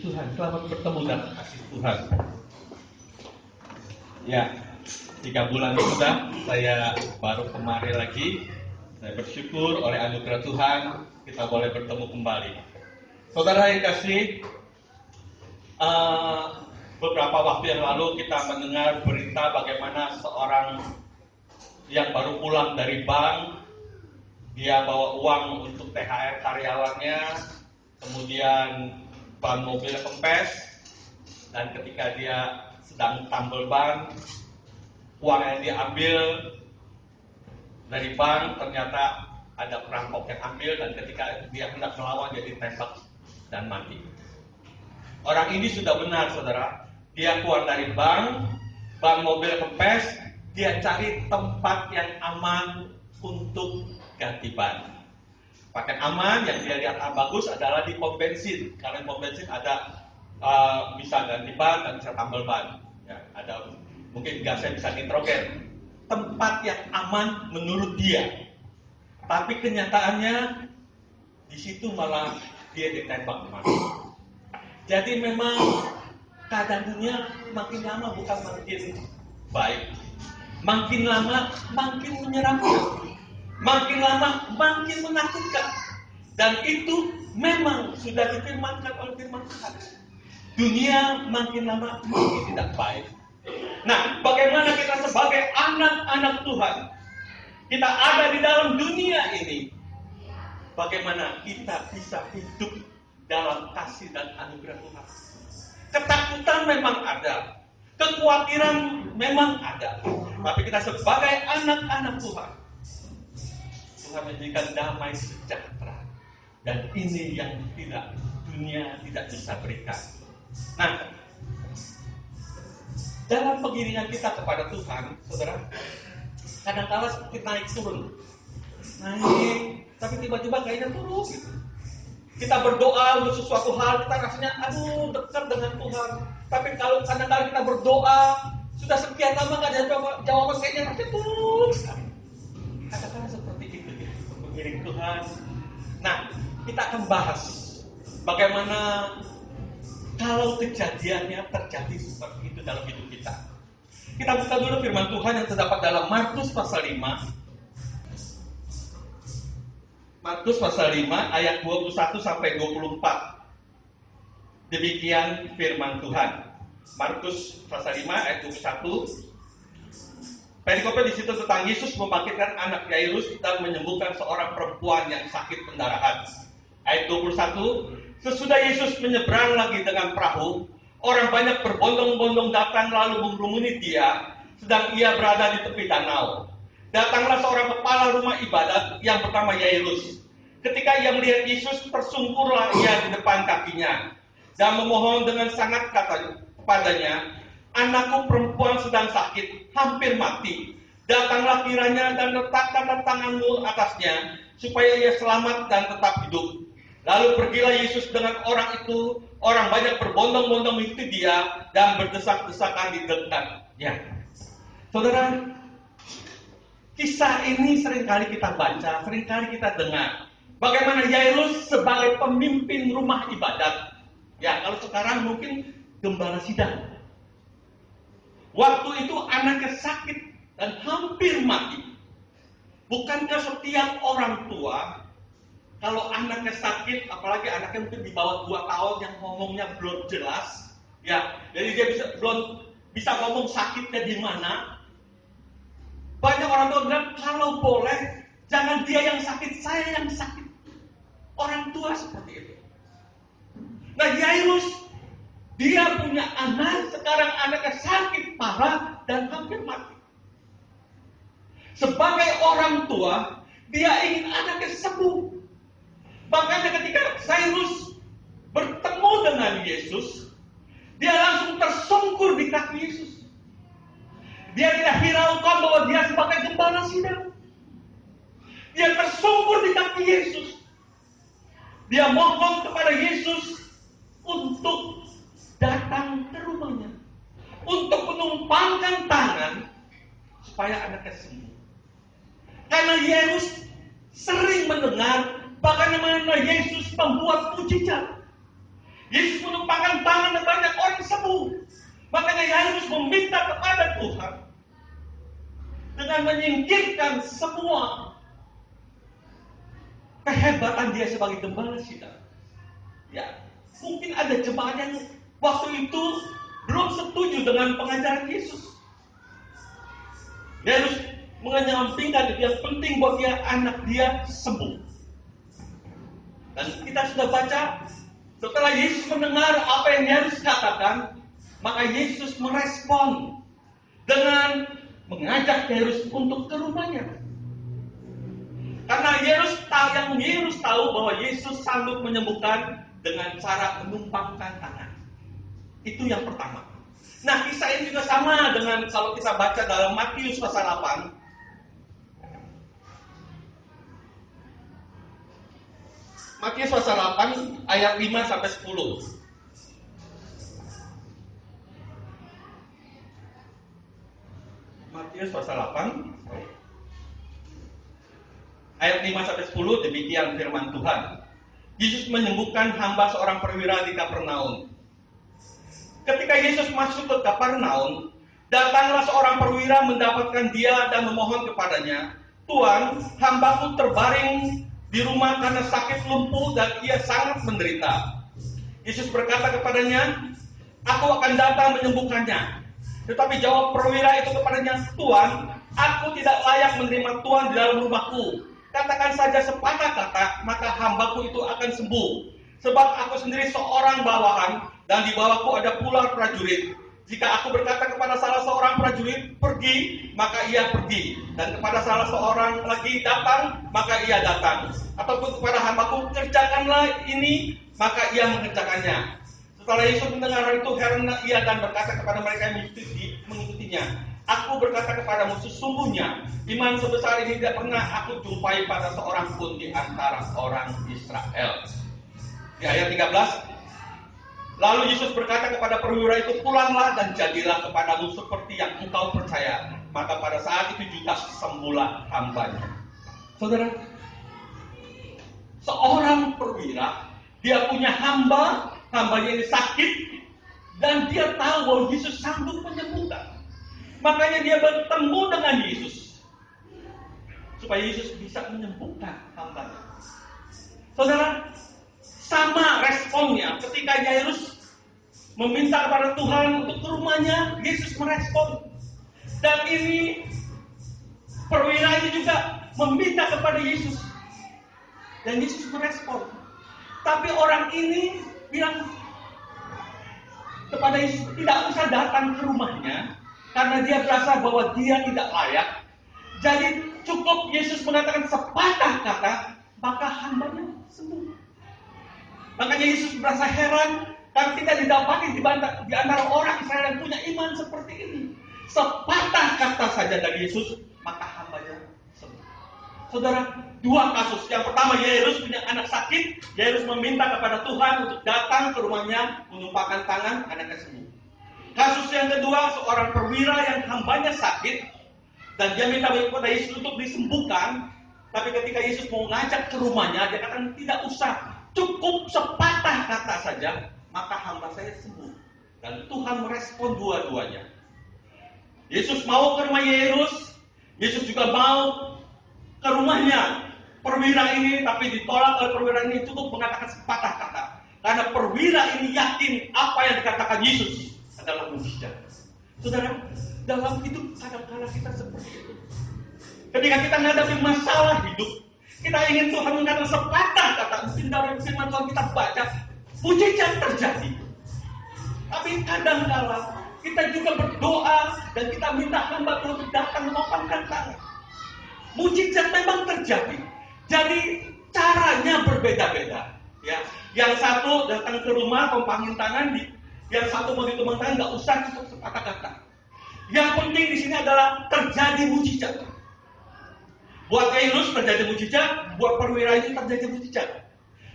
Tuhan, selamat bertemu dalam kasih Tuhan. Ya, 3 bulan sudah saya baru kemari lagi. Saya bersyukur oleh anugerah Tuhan kita boleh bertemu kembali. Saudara yang kasih, beberapa waktu yang lalu kita mendengar berita bagaimana seorang yang baru pulang dari bank, dia bawa uang untuk THR karyawannya, kemudian ban mobil kempes, dan ketika dia sedang tambal ban, uang yang diambil dari bank ternyata ada perampok yang ambil, dan ketika dia hendak melawan dia ditembak dan mati. Orang ini sudah benar, saudara. Dia keluar dari bank, ban mobil kempes, dia cari tempat yang aman untuk ganti ban. Pakai aman yang dia lihat bagus adalah di pom bensin. Karena di pom bensin ada bisa ganti ban dan bisa tambal ban. Ya, ada mungkin gasnya bisa nitrogen. Tempat yang aman menurut dia. Tapi kenyataannya di situ malah dia ditembak mati. Jadi memang keadaan dunia makin lama bukan makin baik. Makin lama makin menyeramkan. Makin lama makin menakutkan. Dan itu memang sudah difirmankan oleh firman Tuhan. Dunia makin lama makin tidak baik. Nah, bagaimana kita sebagai anak-anak Tuhan, kita ada di dalam dunia ini, bagaimana kita bisa hidup dalam kasih dan anugerah Tuhan. Ketakutan memang ada, kekhawatiran memang ada, tapi kita sebagai anak-anak Tuhan, Tuhan memberikan damai sejahtera, dan ini yang dunia tidak bisa berikan. Nah, dalam pengiringan kita kepada Tuhan, saudara, kadang-kala seperti naik turun, tapi tiba-tiba kayaknya turun gitu. Kita berdoa untuk sesuatu hal, kita rasanya dekat dengan Tuhan. Tapi kalau kadang-kala kita berdoa sudah sekian lama nggak ada jawaban, kayaknya rasanya turun sekali. Kadang-kala seperti itu, mengiring Tuhan. Nah, kita akan bahas bagaimana kalau kejadiannya terjadi seperti itu dalam hidup kita. Kita buka dulu firman Tuhan yang terdapat dalam Markus pasal 5. Markus pasal 5 ayat 21 sampai 24. Demikian firman Tuhan. Markus pasal 5 ayat 21. Perikopnya di situ tentang Yesus membangkitkan anak Yairus dan menyembuhkan seorang perempuan yang sakit pendarahan. Ayat 21. Sesudah Yesus menyeberang lagi dengan perahu, orang banyak berbondong-bondong datang lalu mengerumuni dia, sedang ia berada di tepi danau. Datanglah seorang kepala rumah ibadat yang bernama Yairus. Ketika ia melihat Yesus, tersungkurlah ia di depan kakinya dan memohon dengan sangat kepadanya, "Anakku perempuan sedang sakit, hampir mati. Datanglah kiranya dan letakkanlah tanganmu atasnya, supaya ia selamat dan tetap hidup." Lalu pergilah Yesus dengan orang itu. Orang banyak berbondong-bondong mengikuti dia dan berdesak-desakan di dekatnya. Saudara, kisah ini seringkali kita baca, seringkali kita dengar. Bagaimana Yairus sebagai pemimpin rumah ibadat. Ya, kalau sekarang mungkin gembala sidang. Waktu itu anaknya sakit dan hampir mati. Bukankah setiap orang tua, kalau anaknya sakit, apalagi anaknya mungkin di bawah 2 tahun yang ngomongnya belum jelas, ya, jadi dia belum bisa ngomong sakitnya di mana. Banyak orang tua bilang, kalau boleh, jangan dia yang sakit, saya yang sakit. Orang tua seperti itu. Nah, Yairus, dia punya anak, sekarang anaknya sakit parah dan hampir mati. Sebagai orang tua, dia ingin anaknya sembuh. Makanya ketika Yairus bertemu dengan Yesus, dia langsung tersungkur di kaki Yesus. Dia tidak hiraukan bahwa dia sebagai gembala sidang. Dia tersungkur di kaki Yesus. Dia mohon kepada Yesus untuk datang ke rumahnya, untuk menumpangkan tangan supaya anaknya sembuh. Karena Yairus sering mendengar bagaimana Yesus membuat mujizat. Yesus menumpangkan tangan dan banyak orang sembuh. Makanya Yairus meminta kepada Tuhan dengan menyingkirkan semua kehebatan dia sebagai gembala sidang. Ya, mungkin ada jemaat yang waktu itu belum setuju dengan pengajaran Yesus. Yairus menyampingkan yang penting buat dia, anak dia sembuh. Dan kita sudah baca, setelah Yesus mendengar apa yang Yairus katakan, maka Yesus merespon dengan mengajak Yairus untuk ke rumahnya. Karena Yairus tahu bahwa Yesus sanggup menyembuhkan dengan cara menumpangkan tangan. Itu yang pertama. Nah, kisah ini juga sama dengan kalau kita baca dalam Matius pasal 8. Matius pasal 8 ayat 5 sampai 10. Matius pasal 8 ayat 5 sampai 10, demikian firman Tuhan. Yesus menyembuhkan hamba seorang perwira di Kapernaum. Ketika Yesus masuk ke Kapernaum, datanglah seorang perwira mendapatkan dia dan memohon kepadanya, "Tuan, hambaku terbaring di rumah karena sakit lumpuh dan ia sangat menderita." Yesus berkata kepadanya, "Aku akan datang menyembuhkannya." Tetapi jawab perwira itu kepadanya, "Tuan, aku tidak layak menerima Tuan di dalam rumahku. Katakan saja sepatah kata, maka hambaku itu akan sembuh. Sebab aku sendiri seorang bawahan, dan di bawahku ada pula prajurit. Jika aku berkata kepada salah seorang prajurit, 'Pergi,' maka ia pergi. Dan kepada salah seorang lagi, 'Datang,' maka ia datang. Ataupun kepada hambaku, 'Kerjakanlah ini,' maka ia mengerjakannya." Setelah Yesus mendengar itu, heranlah ia dan berkata kepada mereka yang mengikutinya, "Aku berkata kepadamu, sesungguhnya iman sebesar ini tidak pernah aku jumpai pada seorang pun di antara orang Israel." Di ayat 13, lalu Yesus berkata kepada perwira itu, "Pulanglah dan jadilah kepadamu seperti yang engkau percaya." Maka pada saat itu juga sembuhlah hambanya. Saudara, seorang perwira, dia punya hambanya ini sakit, dan dia tahu bahwa Yesus sanggup menyembuhkan. Makanya dia bertemu dengan Yesus supaya Yesus bisa menyembuhkan hambanya. Saudara, sama responnya ketika Yairus meminta kepada Tuhan untuk ke rumahnya, Yesus merespon. Dan ini perwira ini juga meminta kepada Yesus, dan Yesus merespon. Tapi orang ini bilang kepada Yesus, tidak usah datang ke rumahnya, karena dia merasa bahwa dia tidak layak. Jadi cukup Yesus mengatakan sepatah kata, maka hambanya sembuh. Makanya Yesus merasa heran karena tidak didapati di antara orang Israel yang punya iman seperti ini. Sepatah kata saja dari Yesus, maka hambanya sembuh. Saudara, dua kasus. Yang pertama, Yairus punya anak sakit. Yairus meminta kepada Tuhan untuk datang ke rumahnya, menumpangkan tangan, anaknya sembuh. Kasus yang kedua, seorang perwira yang hambanya sakit, dan dia minta kepada Yesus untuk disembuhkan. Tapi ketika Yesus mau ngajak ke rumahnya, dia katakan, "Tidak usah. Cukup sepatah kata saja, maka hamba saya sembuh." Dan Tuhan merespon dua-duanya. Yesus mau ke rumah Yairus, Yesus juga mau ke rumahnya perwira ini, tapi ditolak oleh perwira ini. Cukup mengatakan sepatah kata, karena perwira ini yakin apa yang dikatakan Yesus adalah mujizat. Saudara, dalam hidup kadang-kadang kita seperti itu. Ketika kita menghadapi masalah hidup, kita ingin Tuhan mengatakan sepatah kata. Mungkin dari firman Tuhan kita baca, mujizat terjadi. Tapi kadang-kala kita juga berdoa dan kita minta hamba Tuhan untuk datang menumpangkan tangan. Mujizat memang terjadi. Jadi caranya berbeda-beda. Ya, yang satu datang ke rumah tumpangin tangan, yang satu mau ditumpang tangan nggak usah, cukup sepatah kata. Yang penting di sini adalah terjadi mujizat. Buat Yairus terjadi mujizat, buat perwira ini terjadi mujizat.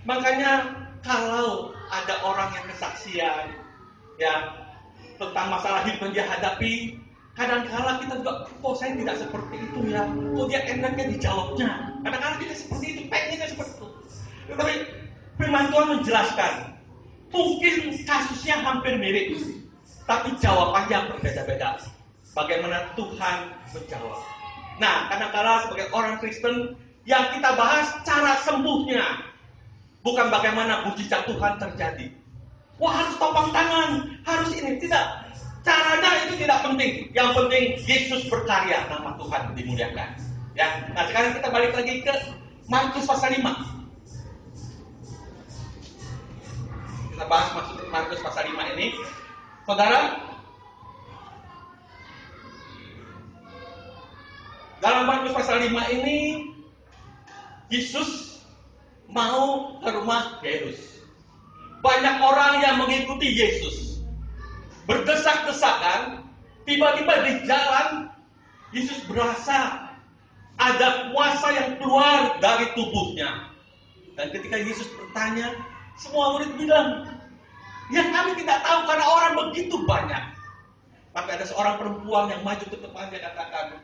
Makanya kalau ada orang yang kesaksian, ya, tentang masalah hidup yang dia hadapi, kadang-kala kita juga, kok saya tidak seperti itu ya, kok dia enaknya dijawabnya. Kadang-kala kita seperti itu, pengennya seperti itu. Tetapi firman Tuhan menjelaskan, Mungkin kasusnya hampir mirip, tapi jawabannya berbeda-beda. Bagaimana Tuhan menjawab. Nah, kadang-kadang sebagai orang Kristen, yang kita bahas cara sembuhnya, bukan bagaimana mujizat Tuhan terjadi. Wah, harus topang tangan, harus ini. Tidak. Caranya itu tidak penting. Yang penting Yesus berkarya, nama Tuhan dimuliakan. Ya. Nah, sekarang kita balik lagi ke Markus pasal 5. Kita bahas maksud Markus pasal 5 ini. Saudara, dalam Markus pasal 5 ini Yesus mau ke rumah Yairus. Banyak orang yang mengikuti Yesus. Berdesak-desakan, tiba-tiba di jalan Yesus berasa ada kuasa yang keluar dari tubuhnya. Dan ketika Yesus bertanya, semua murid bilang, ya kami tidak tahu karena orang begitu banyak. Tapi ada seorang perempuan yang maju ke depan, dia katakan,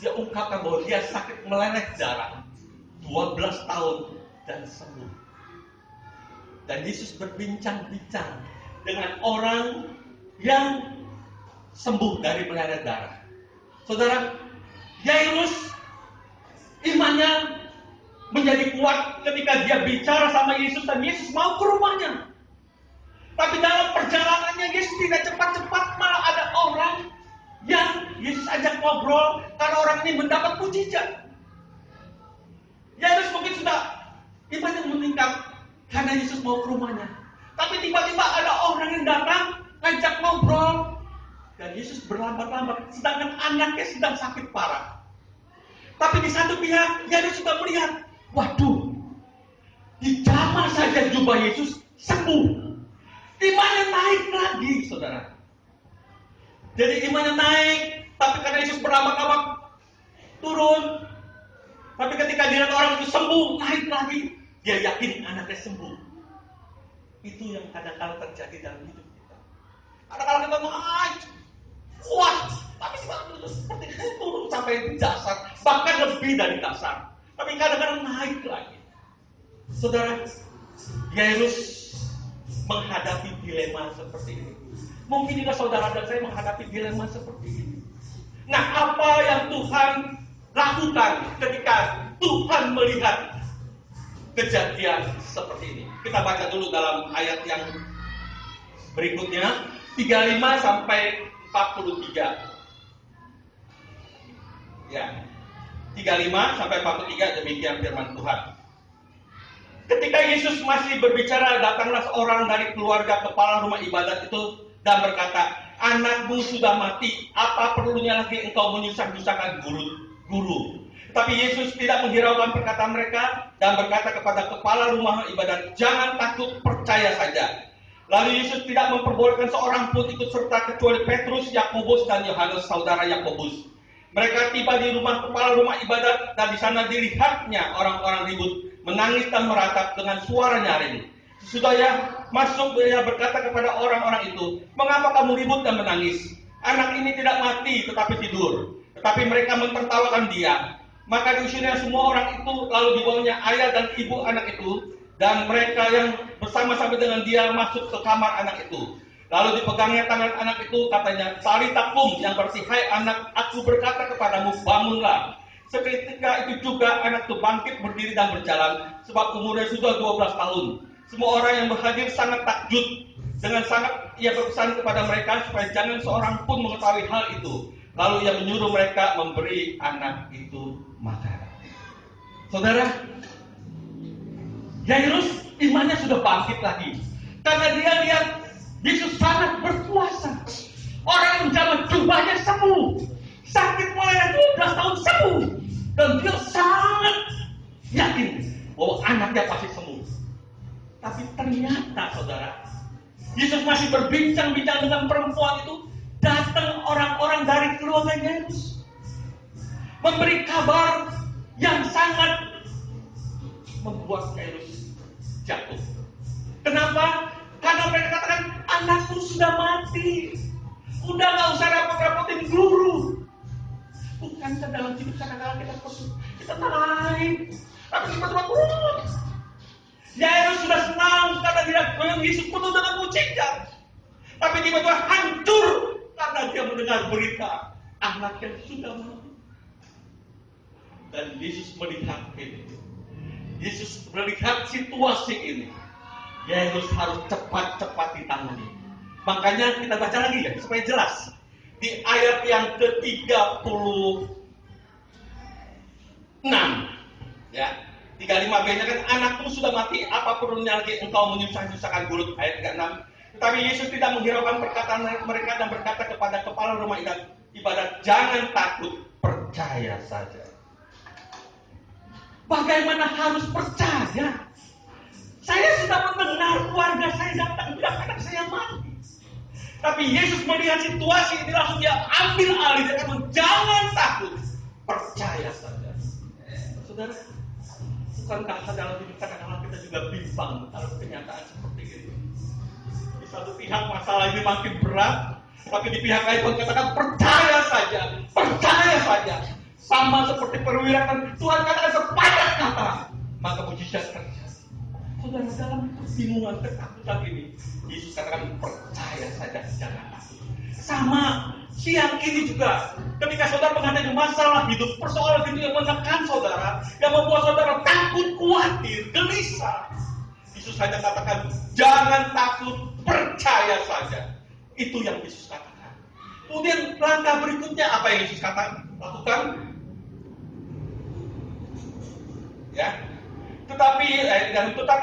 dia ungkapkan bahwa dia sakit meleleh darah 12 tahun dan sembuh. Dan Yesus berbincang-bincang dengan orang yang sembuh dari meleleh darah. Saudara, Yairus imannya menjadi kuat ketika dia bicara sama Yesus dan Yesus mau ke rumahnya. Tapi dalam perjalanannya Yesus tidak cepat-cepat, malah ada orang yang Yesus ajak ngobrol karena orang ini mendapat mujizat. Yairus mungkin sudah imannya meningkat karena Yesus mau ke rumahnya. Tapi tiba-tiba ada orang yang datang ngajak ngobrol dan Yesus berlambat-lambat, sedangkan anaknya sedang sakit parah. Tapi di satu pihak Yairus juga melihat, waduh, dijamah saja jubah Yesus sembuh. Imannya naik lagi, saudara. Jadi imannya naik, tapi karena Yesus berlambat-lambat turun. Tapi ketika dilihat orang itu sembuh, naik lagi. Dia yakin anaknya sembuh. Itu yang kadang-kadang terjadi dalam hidup kita. Kadang-kadang kita naik, kuat, tapi seperti itu turun sampai dasar, bahkan lebih dari dasar. Tapi kadang-kadang naik lagi. Saudara, Yairus menghadapi dilema seperti ini. Mungkin juga saudara dan saya menghadapi dilema seperti ini. Nah, apa yang Tuhan lakukan ketika Tuhan melihat kejadian seperti ini? Kita baca dulu dalam ayat yang berikutnya, 35 sampai 43. Ya. 35 sampai 43, demikian firman Tuhan. Ketika Yesus masih berbicara, datanglah seorang dari keluarga kepala rumah ibadat itu dan berkata, anakmu sudah mati, apa perlunya lagi engkau menyusah-nyusahkan guru? Tapi Yesus tidak menghiraukan perkataan mereka dan berkata kepada kepala rumah ibadat, jangan takut, percaya saja. Lalu Yesus tidak memperbolehkan seorang pun ikut serta kecuali Petrus, Yakobus dan Yohanes saudara Yakobus. Mereka tiba di rumah kepala rumah ibadat dan di sana dilihatnya orang-orang ribut, menangis dan meratap dengan suara nyaring. Sesudahnya masuk, dia berkata kepada orang-orang itu, mengapa kamu ribut dan menangis? Anak ini tidak mati tetapi tidur. Tetapi mereka mentertawakan dia. Maka diusirnya semua orang itu, lalu dibawanya ayah dan ibu anak itu, dan mereka yang bersama-sama dengan dia masuk ke kamar anak itu. Lalu dipegangnya tangan anak itu, katanya, Talita kum, yang berarti, hai anak, aku berkata kepadamu, bangunlah. Seketika itu juga anak itu bangkit berdiri dan berjalan, sebab umurnya sudah 12 tahun. Semua orang yang berhadir sangat takjub. Dengan sangat ia berpesan kepada mereka supaya jangan seorang pun mengetahui hal itu. Lalu ia menyuruh mereka memberi anak itu makan. Saudara, Yairus imannya sudah bangkit lagi. Karena dia lihat Yesus sangat berkuasa. Orang yang menjaman jubahnya sembuh. Sakit mulai 12 tahun sembuh. Dan dia sangat yakin bahwa anaknya pasti sembuh. Tapi ternyata saudara, Yesus masih berbincang-bincang dengan perempuan itu. Datang orang-orang dari keluarga Yairus. Memberi kabar yang sangat membuat Yairus jatuh. Kenapa? Karena mereka katakan, anakku sudah mati. Udah gak usah repot-repotin guru. Bukankah dalam hidup kadang-kadang kita naik, tapi tiba-tiba turun. Yairus sudah senang karena dia memang Yesus penuh dengan mujizat. Tapi tiba-tiba hancur karena dia mendengar berita anak yang sudah mati. Dan Yesus melihat ini. Yesus melihat situasi ini. Yairus harus cepat-cepat ditangani. Makanya kita baca lagi ya, supaya jelas. Di ayat yang ke-36. Ya, 35b-nya kan, anakmu sudah mati, apa perlunya lagi engkau menyusah-nyusahkan gulut. Ayat 36. Tetapi Yesus tidak menghiraukan perkataan mereka dan berkata kepada kepala rumah ibadat, jangan takut, percaya saja. Bagaimana harus percaya? Saya sudah mendengar keluarga saya datang bilang anak saya mati. Tapi Yesus melihat situasi ini langsung dia ambil alih. Dia kata, jangan takut, percaya saja. Saudara, bukankah dalam hidup kadang-kadang kita juga bimbang dalam kenyataan seperti ini? Di satu pihak masalah ini makin berat, tapi di pihak lain Tuhan katakan percaya saja, percaya saja. Sama seperti perwira kan Tuhan katakan sepakat kata, maka mujizat terjadi. Saudara, dalam kebingungan, ketakutan ini, Yesus katakan percaya saja, jangan takut. Sama siang ini juga, ketika saudara menghadapi masalah hidup, persoalan hidup yang menekan saudara, yang membuat saudara takut, khawatir, gelisah, Yesus hanya katakan jangan takut, percaya saja. Itu yang Yesus katakan. Kemudian langkah berikutnya apa yang Yesus lakukan? Ya. Tetapi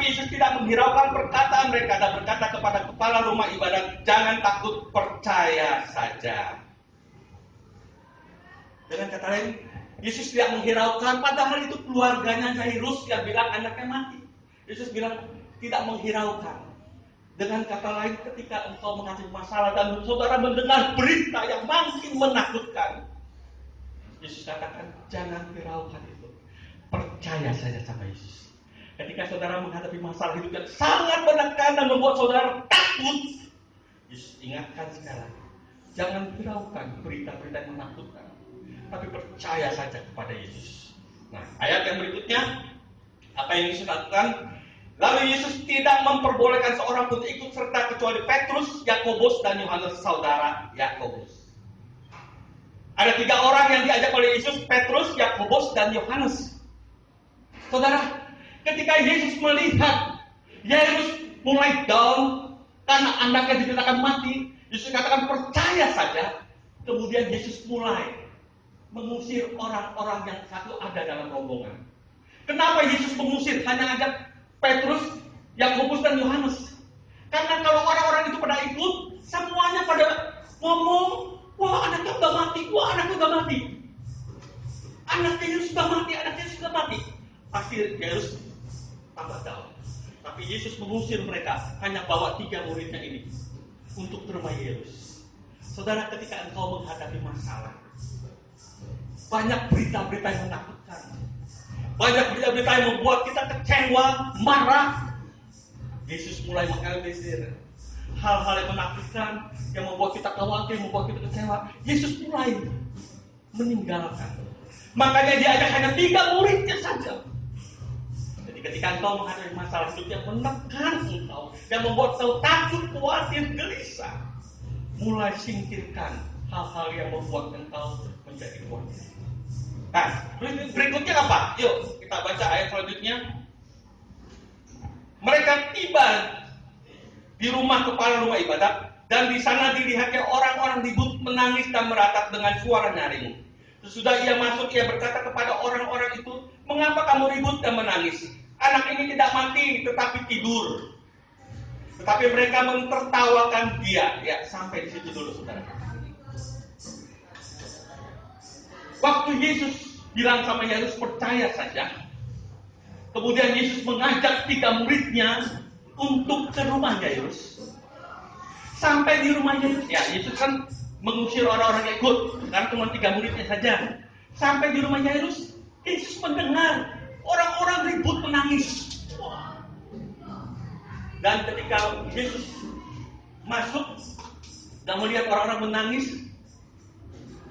Yesus tidak menghiraukan perkataan mereka dan berkata kepada kepala rumah ibadat, jangan takut, percaya saja. Dengan kata lain, Yesus tidak menghiraukan, padahal itu keluarganya Yairus yang bilang anaknya mati. Yesus bilang tidak menghiraukan. Dengan kata lain, ketika engkau menghadapi masalah dan saudara mendengar berita yang makin menakutkan, Yesus katakan jangan hiraukan itu, percaya saja sama Yesus. Ketika saudara menghadapi masalah hidup yang sangat menekan dan membuat saudara takut, Yesus ingatkan sekarang, jangan hiraukan berita-berita yang menakutkan, tapi percaya saja kepada Yesus. Nah, ayat yang berikutnya, apa yang Yesus lakukan? Lalu Yesus tidak memperbolehkan seorang pun ikut serta kecuali Petrus, Yakobus, dan Yohanes, saudara Yakobus. Ada 3 orang yang diajak oleh Yesus, Petrus, Yakobus, dan Yohanes. Saudara, ketika Yesus melihat Yairus mulai down karena anaknya dinyatakan mati, Yesus katakan percaya saja. Kemudian Yesus mulai mengusir orang-orang yang satu ada dalam rombongan. Kenapa Yesus mengusir? Hanya ajak Petrus, Yakobus, dan Yohanes. Karena kalau orang-orang itu pada ikut, semuanya pada ngomong, wah anaknya sudah mati, wah anaknya sudah mati. Anaknya sudah mati, anaknya sudah mati. Pasti Yairus tambah down. Tapi Yesus mengusir mereka, hanya bawa 3 muridnya ini untuk ke rumah Yairus. Saudara, ketika engkau menghadapi masalah, banyak berita-berita yang menakutkan, banyak berita-berita yang membuat kita kecewa, marah. Yesus mulai menganalisir hal-hal yang menakutkan, yang membuat kita khawatir, membuat kita kecewa. Yesus mulai meninggalkan. Makanya dia ajak hanya 3 muridnya saja. Jadi ketika engkau menghadapi masalah hidup yang menekan engkau, yang membuat engkau takut, khawatir, gelisah, mulai singkirkan hal-hal yang membuat engkau menjadi khawatir. Nah, berikutnya apa? Yuk, kita baca ayat selanjutnya. Mereka tiba di rumah kepala rumah ibadat, dan di sana dilihatnya orang-orang ribut, menangis dan meratap dengan suara nyaring. Sesudah ia masuk, ia berkata kepada orang-orang itu, mengapa kamu ribut dan menangis? Anak ini tidak mati, tetapi tidur. Tetapi mereka mentertawakan dia. Ya, sampai di situ dulu, saudara. Waktu Yesus bilang sama Yairus percaya saja, kemudian Yesus mengajak 3 muridnya untuk ke rumah Yairus. Sampai di rumah Yairus, ya Yesus kan mengusir orang-orang yang ikut, karena cuma 3 muridnya saja. Sampai di rumah Yairus, Yesus mendengar orang-orang ribut menangis. Dan ketika Yesus masuk dan melihat orang-orang menangis,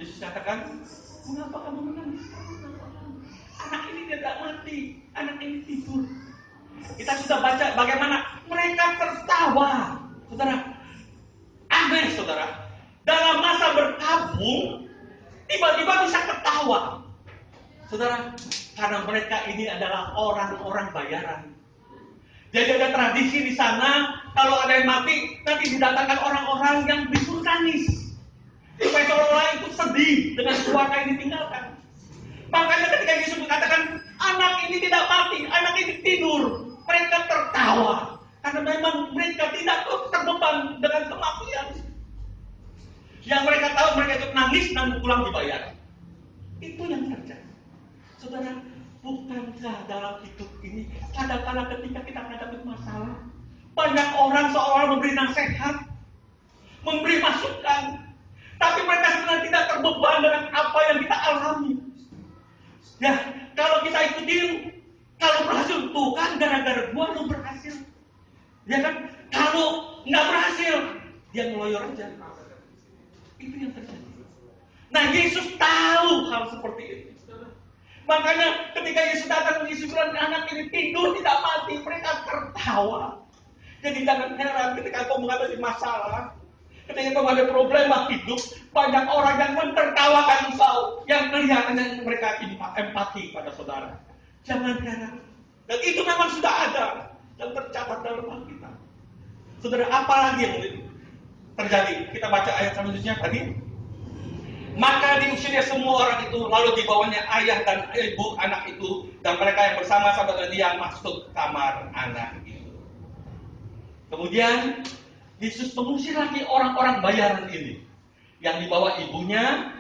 Yesus katakan, mengapa kamu menangis? Anak ini tidak mati, anak ini tidur. Kita sudah baca bagaimana mereka mereka tertawa. Saudara, aneh saudara. Dalam masa berkabung, tiba-tiba bisa ketawa. Saudara, karena mereka ini adalah orang-orang bayaran. Jadi ada tradisi di sana, kalau ada yang mati, nanti didatangkan orang-orang yang disuruh nangis. Supaya seolah-olah itu sedih dengan keluarga yang ditinggalkan. Makanya ketika Yesus mengatakan, anak ini tidak mati, anak ini tidur, mereka tertawa. Karena memang mereka tidak terbeban dengan kematian. Yang mereka tahu, mereka itu nangis dan pulang dibayar. Itu yang terjadi. Saudara, bukankah dalam hidup ini kadang-kadang ketika kita menghadapi masalah, banyak orang seolah memberi nasihat, memberi masukan, tapi mereka sebenarnya tidak terbeban dengan apa yang kita alami. Ya, kalau kita ikutin, kalau berhasil, tuh kan gara-gara gua lu berhasil. Ya kan, kalau nggak berhasil, dia ngeloyor aja. Itu yang terjadi. Nah, Yesus tahu hal seperti itu. Makanya ketika Yesus datang, Yesus bilang, anak ini tidur tidak mati, mereka tertawa. Jadi jangan heran ketika kau menghadapi masalah, ketika kau ada problema hidup, banyak orang yang mentertawakan engkau, yang kelihatannya mereka empati pada saudara. Jangan heran. Dan itu memang sudah ada dan tercatat dalam Alkitab. Saudara, apa lagi yang terjadi? Kita baca ayat selanjutnya tadi. Maka diusirnya semua orang itu, lalu dibawanya ayah dan ibu anak itu, dan mereka yang bersama-sama dengan dia masuk kamar anak itu. Kemudian Yesus mengusir lagi orang-orang bayaran ini, yang dibawa ibunya,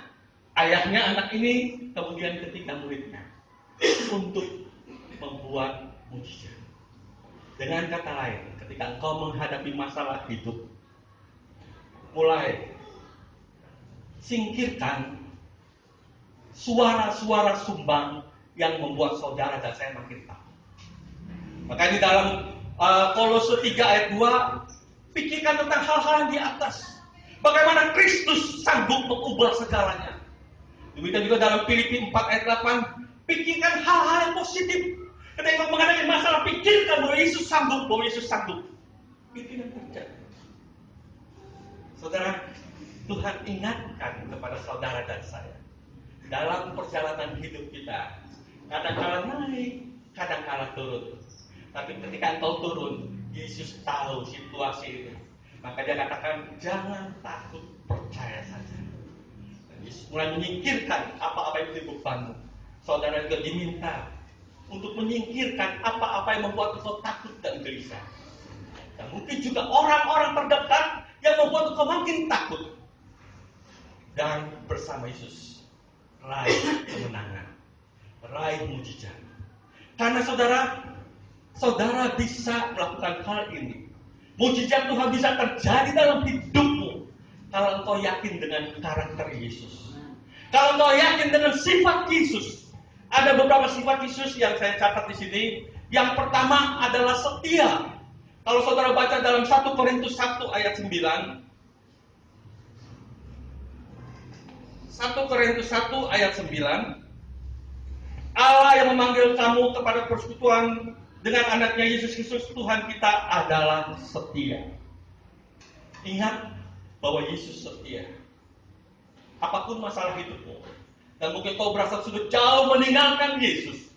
ayahnya anak ini, kemudian ketiga muridnya, untuk membuat mujizat. Dengan kata lain, ketika engkau menghadapi masalah hidup, mulai singkirkan suara-suara sumbang yang membuat saudara dan saya makin takut. Maka di dalam Kolose 3 ayat 2, pikirkan tentang hal-hal yang di atas. Bagaimana Kristus sanggup mengubah segalanya. Demikian juga dalam Filipi 4 ayat 8, pikirkan hal-hal yang positif. Ketika menghadapi masalah, pikirkan bahwa Yesus sanggup, bahwa Yesus sanggup. Itu yang terjadi. Saudara, Tuhan ingatkan kepada saudara dan saya, dalam perjalanan hidup kita, kadang-kala naik, kadang-kala turun. Tapi ketika engkau turun, Yesus tahu situasi itu. Maka dia katakan, jangan takut, percaya saja. Dan Yesus mulai menyingkirkan apa-apa yang menjadi bebanmu. Saudara juga diminta untuk menyingkirkan apa-apa yang membuat engkau takut dan gelisah. Dan mungkin juga orang-orang terdekat yang membuat engkau makin takut. Dan bersama Yesus raih kemenangan, raih mujizat. Karena saudara bisa melakukan hal ini. Mujizat Tuhan bisa terjadi dalam hidupmu kalau engkau yakin dengan karakter Yesus. Kalau engkau yakin dengan sifat Yesus. Ada beberapa sifat Yesus yang saya catat di sini. Yang pertama adalah setia. Kalau saudara baca dalam 1 Korintus 1 ayat 9, 1 Korintus 1 ayat 9, Allah yang memanggil kamu kepada persekutuan dengan anaknya Yesus Kristus Tuhan kita adalah setia. Ingat bahwa Yesus setia. Apapun masalah hidupmu, dan mungkin kau berasa sudah jauh meninggalkan Yesus,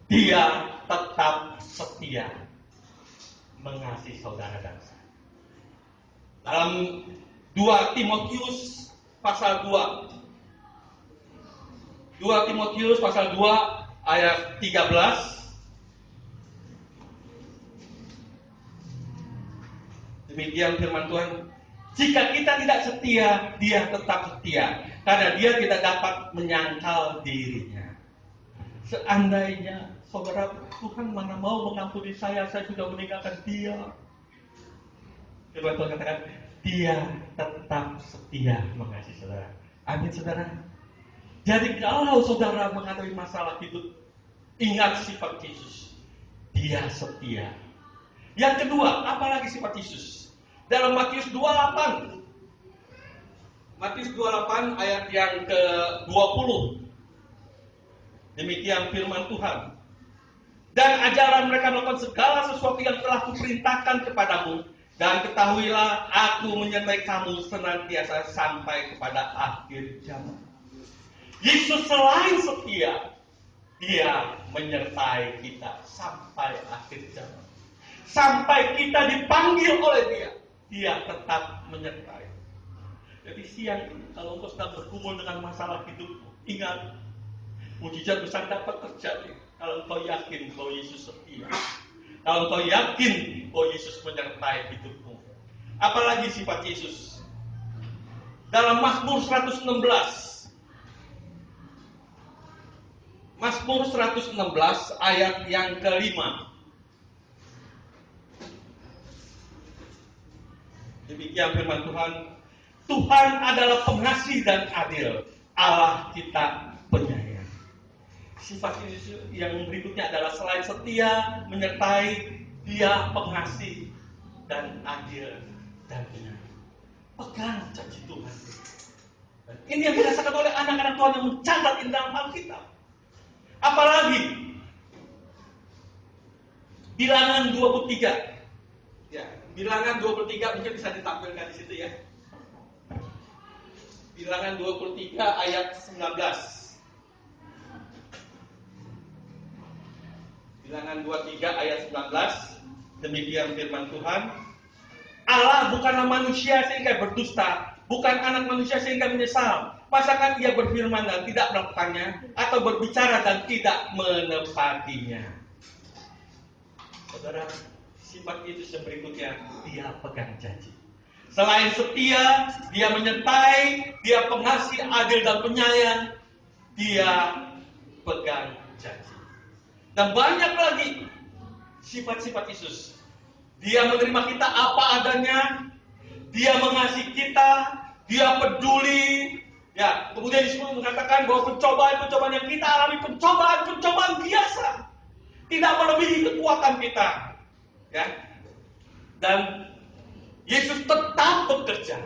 Dia tetap setia mengasihi saudara dan saya. Dalam 2 Timotius pasal 2, 2 Timotius pasal 2 ayat 13. Demikian firman Tuhan, jika kita tidak setia, Dia tetap setia, karena Dia tidak dapat menyangkal dirinya. Seandainya saudara, Tuhan mana mau mengampuni saya sudah meninggalkan Dia. Firman Tuhan katakan, Dia tetap setia mengasihi saudara. Amin saudara. Jadi kalau saudara menghadapi masalah hidup, ingat sifat Yesus. Dia setia. Yang kedua, apalagi sifat Yesus? Dalam Matius 28. Matius 28 ayat yang ke-20. Demikian firman Tuhan. Dan ajaran mereka melakukan segala sesuatu yang telah kuperintahkan kepadamu. Dan ketahuilah aku menyertai kamu senantiasa sampai kepada akhir zaman. Yesus selain setia, dia menyertai kita sampai akhir zaman. Sampai kita dipanggil oleh dia, dia tetap menyertai. Jadi siang ini, kalau engkau sedang bergumul dengan masalah hidupmu, ingat, mujizat besar dapat terjadi kalau engkau yakin bahwa Yesus setia. Kalau engkau yakin bahwa Yesus menyertai hidupmu. Apalagi sifat Yesus. Dalam Mazmur 116. Mazmur 116 ayat yang kelima. Demikian firman Tuhan. Tuhan adalah pengasih dan adil. Allah kita penyayang. Sifat Yesus yang berikutnya adalah selain setia, menyertai, dia pengasih dan adil dan penyayang. Pegang janji Tuhan. Dan ini yang dirasakan oleh anak-anak Tuhan yang mencatat di dalam Alkitab. Apalagi Bilangan 23. Ya, Bilangan 23 mungkin bisa ditampilkan di situ ya. Bilangan 23 ayat 19. Bilangan 23 ayat 19. Demikian firman Tuhan. Allah bukanlah manusia sehingga berdusta, bukan anak manusia sehingga menyesal. Masakan ia berfirman dan tidak melakukannya, atau berbicara dan tidak menepatinya. Saudara, sifat Yesus yang berikutnya, dia pegang janji. Selain setia, dia menyertai, dia pengasih, adil dan penyayang, dia pegang janji. Dan banyak lagi sifat-sifat Yesus. Dia menerima kita apa adanya, dia mengasihi kita, dia peduli. Ya, kemudian Yesus mengatakan bahwa pencobaan-pencobaan yang kita alami, pencobaan-pencobaan biasa, tidak melebihi kekuatan kita. Ya. Dan Yesus tetap bekerja.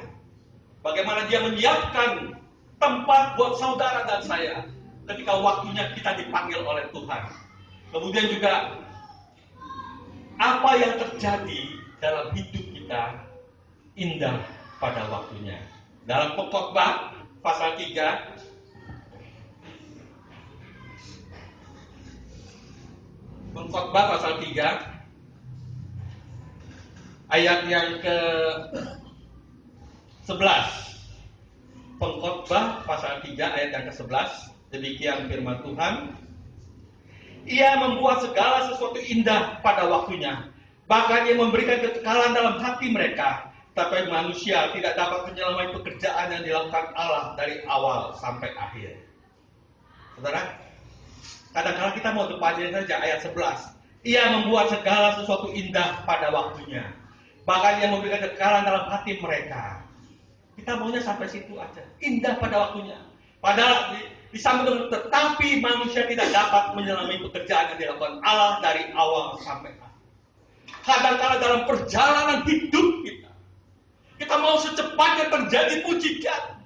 Bagaimana dia menyiapkan tempat buat saudara dan saya ketika waktunya kita dipanggil oleh Tuhan. Kemudian juga apa yang terjadi dalam hidup kita indah pada waktunya. Dalam Pengkhotbah pasal 3 Pengkhotbah pasal 3 ayat yang ke-11. Pengkhotbah pasal 3 ayat yang ke-11. Demikian firman Tuhan. Ia membuat segala sesuatu indah pada waktunya. Bahkan ia memberikan kekekalan dalam hati mereka. Tapi manusia tidak dapat menyelesaikan pekerjaan yang dilakukan Allah dari awal sampai akhir. Saudara, kadang-kadang kita mau depannya saja ayat 11. Ia membuat segala sesuatu indah pada waktunya. Bahkan ia memberikan kekekalan dalam hati mereka. Kita maunya sampai situ aja. Indah pada waktunya. Padahal disambung dengan tetapi manusia tidak dapat menyelami pekerjaan yang dilakukan Allah dari awal sampai akhir. Kadang-kadang dalam perjalanan hidup kita mau secepatnya terjadi mujizat.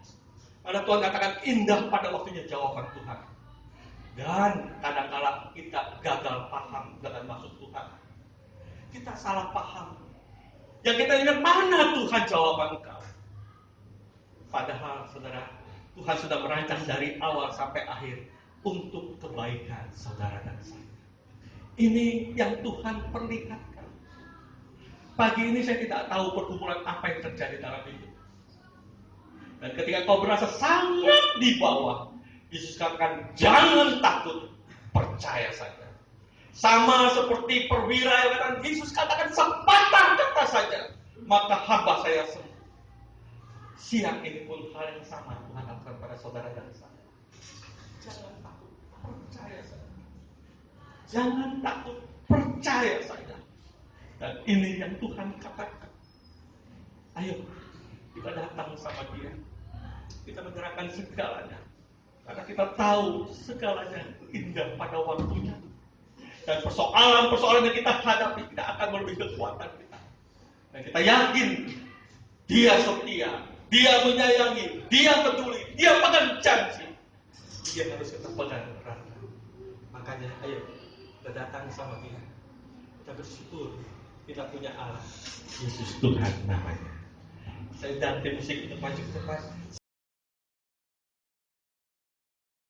Karena Tuhan katakan indah pada waktunya jawaban Tuhan. Dan kadang-kadang kita gagal paham dengan maksud Tuhan. Kita salah paham. Yang kita ingat mana Tuhan jawaban engkau. Padahal saudara, Tuhan sudah merancang dari awal sampai akhir untuk kebaikan saudara dan saya. Ini yang Tuhan perlihatkan. Pagi ini saya tidak tahu pergumulan apa yang terjadi dalam hidup. Dan ketika kau merasa sangat di bawah, Yesus katakan jangan takut, percaya saja. Sama seperti perwira yang katakan, Yesus katakan sepatah kata saja, maka hamba saya sembuh. Siang ini pun hal yang sama Tuhan lakukan pada saudara dan saya. Jangan takut, percaya saja. Jangan takut, percaya saja. Dan ini yang Tuhan katakan. Ayo, kita datang sama Dia. Kita menyerahkan segalanya. Karena kita tahu segalanya indah pada waktunya. Dan persoalan-persoalan yang kita hadapi tidak akan melebihi kekuatan kita. Dan kita yakin Dia setia, Dia menyayangi, Dia peduli, Dia pegang janji. Dia harus kita pegang erat. Makanya ayo kita kita datang sama dia. Kita bersyukur kita punya Allah. Yesus Tuhan namanya. Saya dan tim musik untuk maju ke depan.